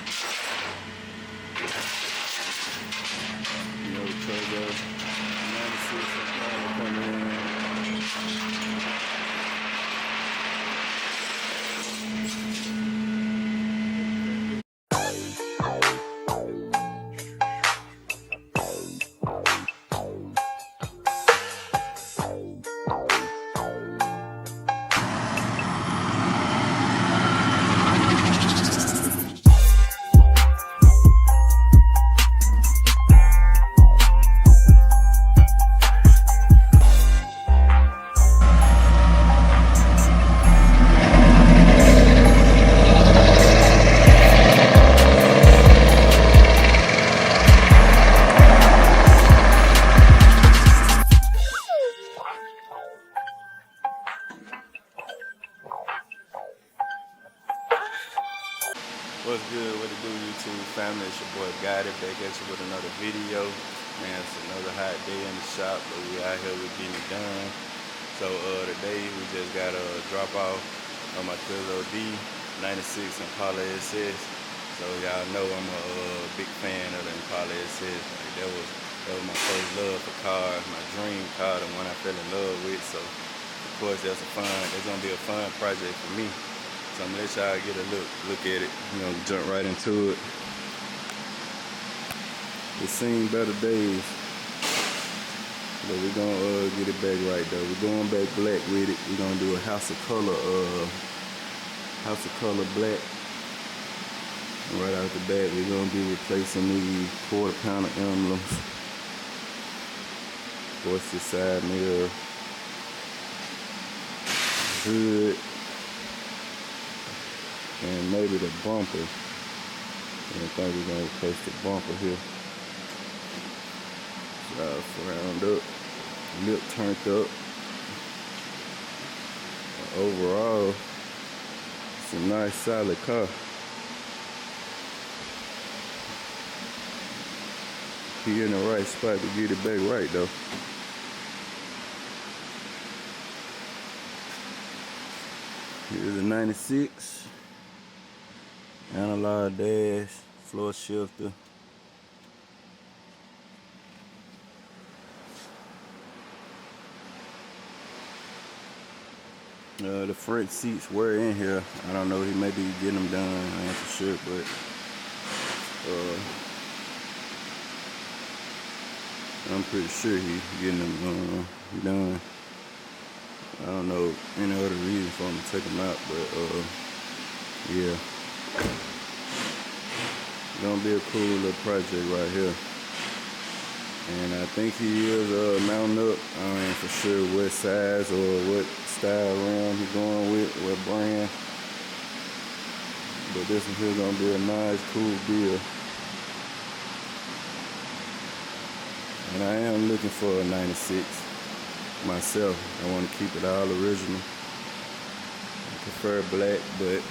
You know, because of 96 Impala coming in. What's good? What it do, YouTube family? It's your boy Gotti back at you with another video. Man, it's another hot day in the shop, but we out here, we getting it done. So today we just got a drop off on my 12D 96 Impala SS. So y'all know I'm a big fan of the Impala SS. Like that was my first love for cars, my dream car, the one I fell in love with. So of course that's gonna be a fun project for me. So I'm gonna let y'all get a look at it. You know, jump right into it. It's seen better days, but we're gonna get it back right though. We're going back black with it. We're gonna do a house of color black. And right out the bat, we're gonna be replacing the quarter-pounder emblems. Of course, the side mirror, hood, and maybe the bumper. And I think we're gonna replace the bumper here. Round up, lip turned up. Overall, it's a nice solid car. He in the right spot to get it back right though. Here's a 96. Analog dash, floor shifter. The front seats were in here. I don't know, he may be getting them done, I ain't for sure, but I'm pretty sure he's getting them done. I don't know any other reason for him to take them out, but yeah. Gonna be a cool little project right here. And I think he is mounting up. I ain't for sure what size or what style rim he's going with, what brand. But this one here gonna be a nice, cool deal. And I am looking for a 96 myself. I want to keep it all original. I prefer black, but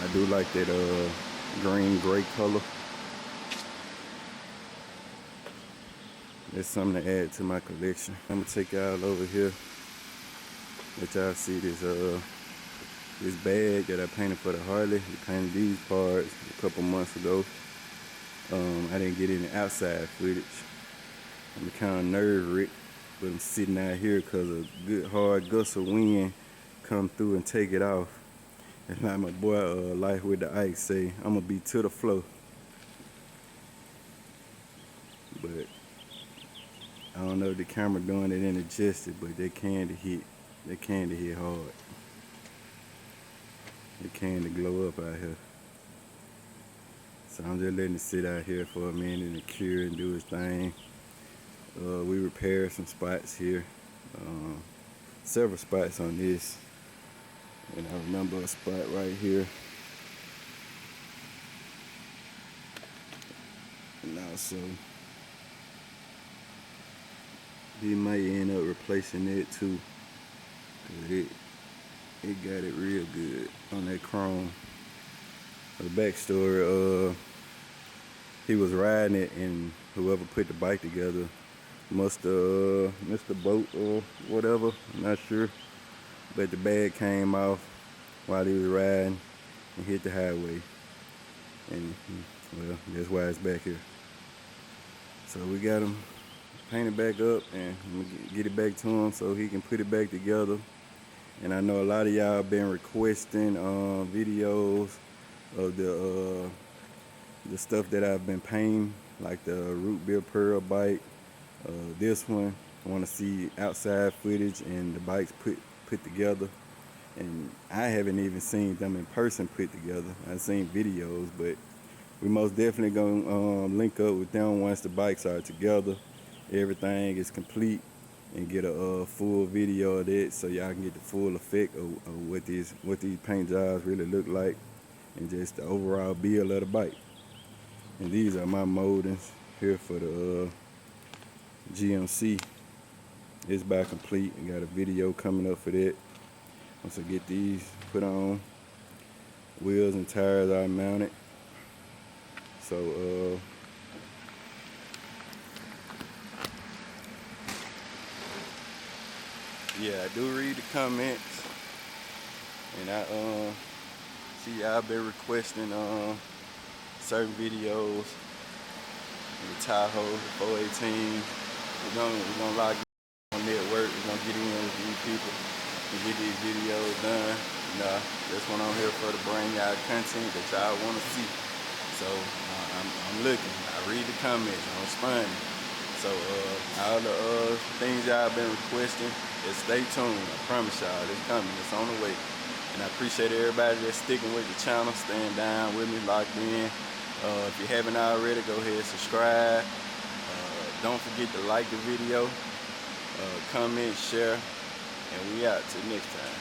I do like that green gray color. That's something to add to my collection. I'm gonna take y'all over here. Let y'all see this bag that I painted for the Harley. We painted these parts a couple months ago. I didn't get any outside footage. I'm kind of nerve-wracked, but I'm sitting out here because a good hard gust of wind come through and take it off. And like my boy Life with the Ice say, I'm gonna be to the flow. But I don't know if the camera doing it in adjusted, but they can to hit hard. They can to glow up out here. So I'm just letting it sit out here for a minute and cure and do its thing. We repaired some spots here, several spots on this, and I remember a spot right here. And also, he might end up replacing it too, cause it got it real good on that chrome. The backstory, he was riding it, and whoever put the bike together must missed the boat or whatever, I'm not sure. But the bag came off while he was riding and hit the highway. And well, that's why it's back here. So we got him painted back up, and I'm gonna get it back to him so he can put it back together. And I know a lot of y'all been requesting videos of the stuff that I've been painting, like the root beer pearl bike. This one, I want to see outside footage and the bikes put together. And I haven't even seen them in person put together. I've seen videos, but we most definitely gonna link up with them once the bikes are together, everything is complete, and get a full video of that so y'all can get the full effect of what these paint jobs really look like, and just the overall build of the bike. And these are my moldings here for the GMC. It's about complete. I got a video coming up for that. Once I get these put on, wheels and tires are mounted. So yeah, I do read the comments, and I see y'all been requesting certain videos. The Tahoe, the 418. We're gonna log in on network. We're gonna get in with these people and get these videos done. That's what I'm here for, to bring y'all content that y'all want to see. So I'm looking. I read the comments. I'm responding. So all the things y'all been requesting, just stay tuned. I promise y'all, it's coming. It's on the way. And I appreciate everybody that's sticking with the channel, staying down with me, locked in. If you haven't already, go ahead and subscribe. Don't forget to like the video, comment, share, and we out till next time.